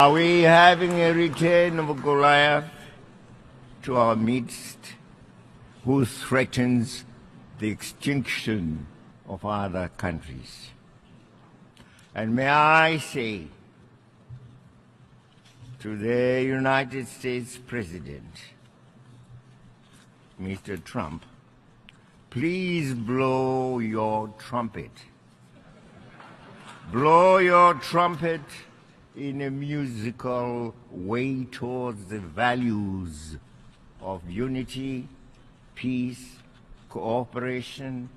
Are we having a return of Goliath to our midst who threatens the extinction of other countries? And may I say to the United States President, Mr. Trump, please blow your trumpet. Blow your trumpet in a musical way towards the values of unity, peace, cooperation,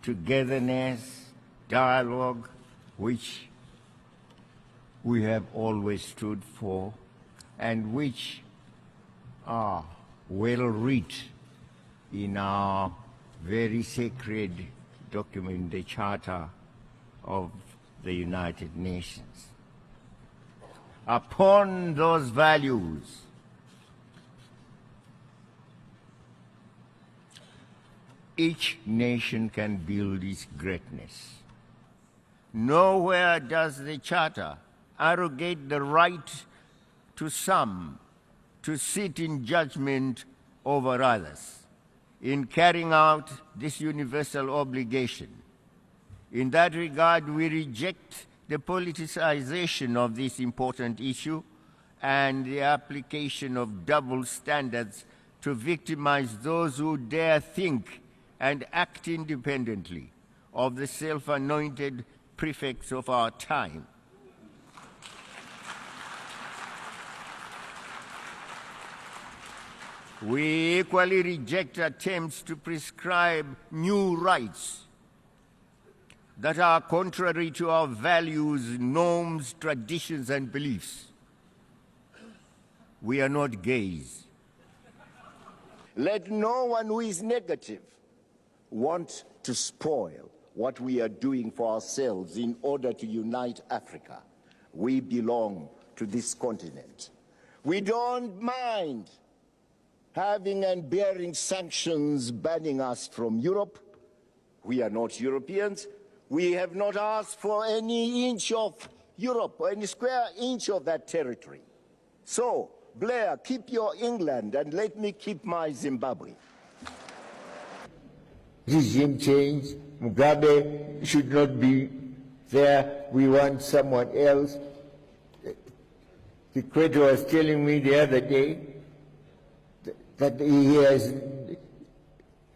togetherness, dialogue, which we have always stood for and which are well written in our very sacred document, the Charter of the United Nations. Upon those values, each nation can build its greatness. Nowhere does the Charter arrogate the right to some to sit in judgment over others in carrying out this universal obligation. In that regard, we reject the politicization of this important issue and the application of double standards to victimize those who dare think and act independently of the self-anointed prefects of our time. We equally reject attempts to prescribe new rights that are contrary to our values, norms, traditions, and beliefs. We are not gays. Let no one who is negative want to spoil what we are doing for ourselves in order to unite Africa. We belong to this continent. We don't mind having and bearing sanctions banning us from Europe. We are not Europeans. We have not asked for any inch of Europe or any square inch of that territory. So, Blair, keep your England and let me keep my Zimbabwe. Regime change, Mugabe should not be there. We want someone else. The creator was telling me the other day that he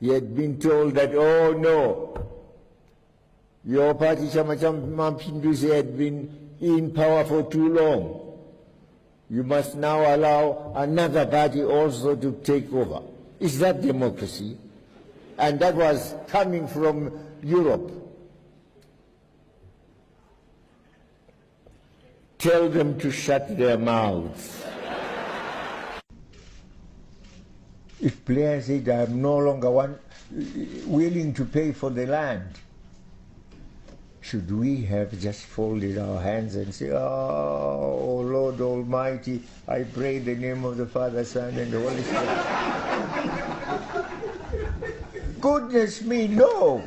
had been told that, oh no, your party, Chama cha Mapinduzi, had been in power for too long. You must now allow another party also to take over. Is that democracy? And that was coming from Europe. Tell them to shut their mouths. If Blair said, I'm no longer willing to pay for the land, should we have just folded our hands and say, oh, Lord Almighty, I pray in the name of the Father, Son, and the Holy Spirit? Goodness me, no.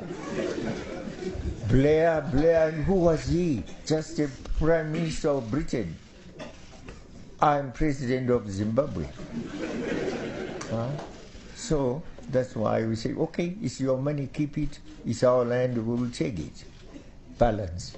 Blair, and who was he? Just a Prime Minister of Britain. I'm President of Zimbabwe. So that's why we say, okay, it's your money, keep it. It's our land, we will take it. Balance.